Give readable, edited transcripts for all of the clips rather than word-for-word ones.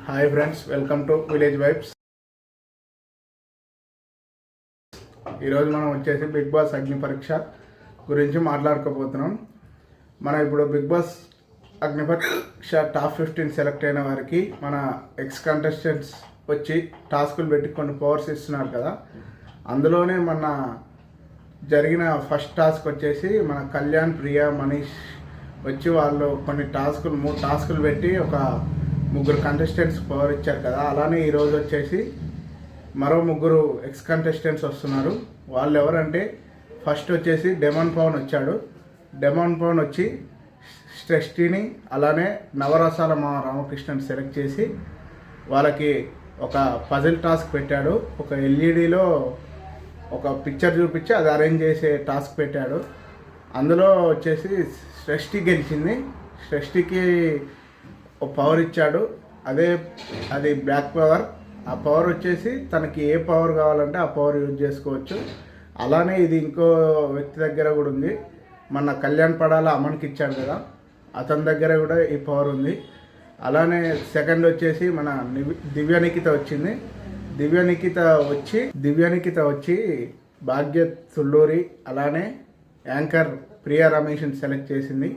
Hi friends, welcome to village vibes. ఈరోజు మనం వచ్చేసి బిగ్ బాస్ అగ్ని పరీక్ష గురించి మాట్లాడుకోబోతున్నాం. మనం ఇప్పుడు బిగ్ బాస్ అగ్ని పరీక్ష టాప్ 15 సెలెక్ట్ అయిన వారికి మన ఎక్స్ కంటెస్టెంట్స్ వచ్చి టాస్కులు పెట్టి కొన్ని పవర్స్ ఇస్తున్నారు కదా. అందులోనే మన జరిగిన ఫస్ట్ టాస్క్ వచ్చేసి మన కళ్యాణ్, ప్రియా, మనీష్ వచ్చి వాళ్ళు కొన్ని టాస్కులు 3 టాస్కులు పెట్టి ఒక 3 కంటెస్టెంట్స్ పవర్ ఇచ్చారు కదా. అలానే ఈరోజు వచ్చేసి మరో 3 ఎక్స్ కంటెస్టెంట్స్ వస్తున్నారు. వాళ్ళు ఎవరంటే ఫస్ట్ వచ్చేసి డెమన్ పవన్ వచ్చాడు. డెమన్ పవన్ వచ్చి సృష్టిని అలానే నవరసాల మా రామకృష్ణని సెలెక్ట్ చేసి వాళ్ళకి ఒక పజిల్ టాస్క్ పెట్టాడు. ఒక ఎల్ఈడిలో ఒక పిక్చర్ చూపించి అది అరేంజ్ చేసే టాస్క్ పెట్టాడు. అందులో వచ్చేసి సృష్టి గెలిచింది. సృష్టికి ఒక పవర్ ఇచ్చాడు. అది బ్లాక్ పవర్. ఆ పవర్ వచ్చేసి తనకి ఏ పవర్ కావాలంటే ఆ పవర్ యూజ్ చేసుకోవచ్చు. అలానే ఇది ఇంకో వ్యక్తి దగ్గర కూడా ఉంది. మన కళ్యాణ్ పడాల అమన్కి ఇచ్చాడు కదా, అతని దగ్గర కూడా ఈ పవర్ ఉంది. అలానే సెకండ్ వచ్చేసి మన దివ్యనిఖిత వచ్చింది. దివ్యనిఖిత వచ్చి భాగ్య తుల్లూరి అలానే యాంకర్ ప్రియా రమేష్ని సెలెక్ట్ చేసింది.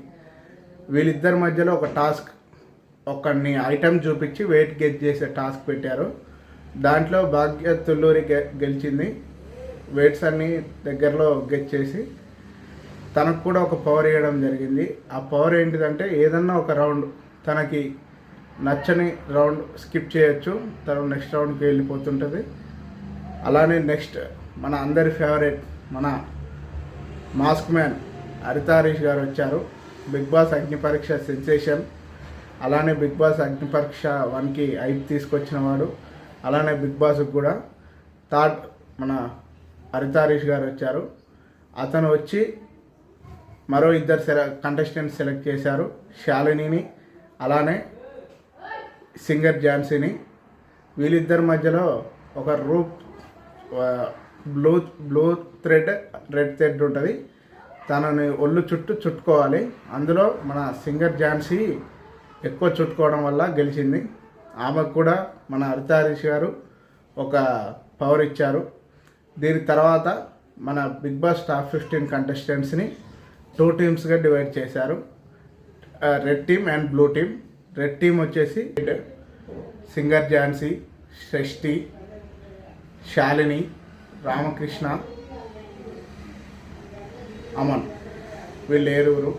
వీళ్ళిద్దరి మధ్యలో ఒక టాస్క్, ఒకరిని ఐటమ్ చూపించి వెయిట్ గెట్ చేసే టాస్క్ పెట్టారు. దాంట్లో భాగ్య తుల్లూరి గెలిచింది. వెయిట్స్ అన్నీ దగ్గరలో గెట్ చేసి తనకు కూడా ఒక పవర్ ఇవ్వడం జరిగింది. ఆ పవర్ ఏంటిదంటే ఏదన్నా ఒక రౌండ్ తనకి నచ్చని రౌండ్ స్కిప్ చేయొచ్చు, తను నెక్స్ట్ రౌండ్కి వెళ్ళిపోతుంటుంది. అలానే నెక్స్ట్ మన అందరి ఫేవరెట్ మన మాస్క్ మ్యాన్ హరితారీష్ గారు వచ్చారు. బిగ్ బాస్ అగ్ని పరీక్ష సెన్సేషన్, అలానే బిగ్ బాస్ అగ్ని పరీక్ష 1కి హైప్ తీసుకొచ్చిన వాడు. అలానే బిగ్ బాస్కి కూడా థర్డ్ మన హరితారీష్ గారు వచ్చారు. అతను వచ్చి మరో 2 కంటెస్టెంట్స్ సెలెక్ట్ చేశారు, శాలినిని అలానే సింగర్ ఝాన్సీని. వీళ్ళిద్దరి మధ్యలో ఒక బ్లూ థ్రెడ్, రెడ్ థ్రెడ్ ఉంటుంది. తనని ఒళ్ళు చుట్టుకోవాలి. అందులో మన సింగర్ ఝాన్సీ ఎక్కువ చుట్టుకోవడం వల్ల గెలిచింది. ఆమెకు కూడా మన హరితారీష్ గారు ఒక పవర్ ఇచ్చారు. దీని తర్వాత మన బిగ్ బాస్ టాప్ 15 కంటెస్టెంట్స్ని 2 టీమ్స్గా డివైడ్ చేశారు, red team and blue team. Red team వచ్చేసి సింగర్ ఝాన్సీ, సృష్టి, శాలిని, రామకృష్ణ, అమన్, వీళ్ళు ఏరువురు.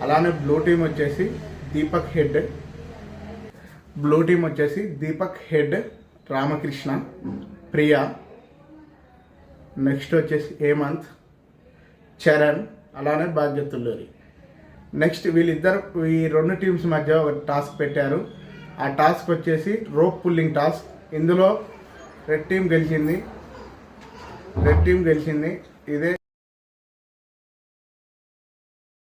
అలానే బ్లూ టీమ్ వచ్చేసి దీపక్ హెడ్, రామకృష్ణ, ప్రియా, నెక్స్ట్ వచ్చేసి హేమంత్, చరణ్, అలానే భాగ్య తుల్లూరి. నెక్స్ట్ ఈ 2 టీమ్స్ మధ్య ఒక టాస్క్ పెట్టారు. ఆ టాస్క్ వచ్చేసి రోప్ పుల్లింగ్ టాస్క్. ఇందులో రెడ్ టీమ్ గెలిచింది. ఇదే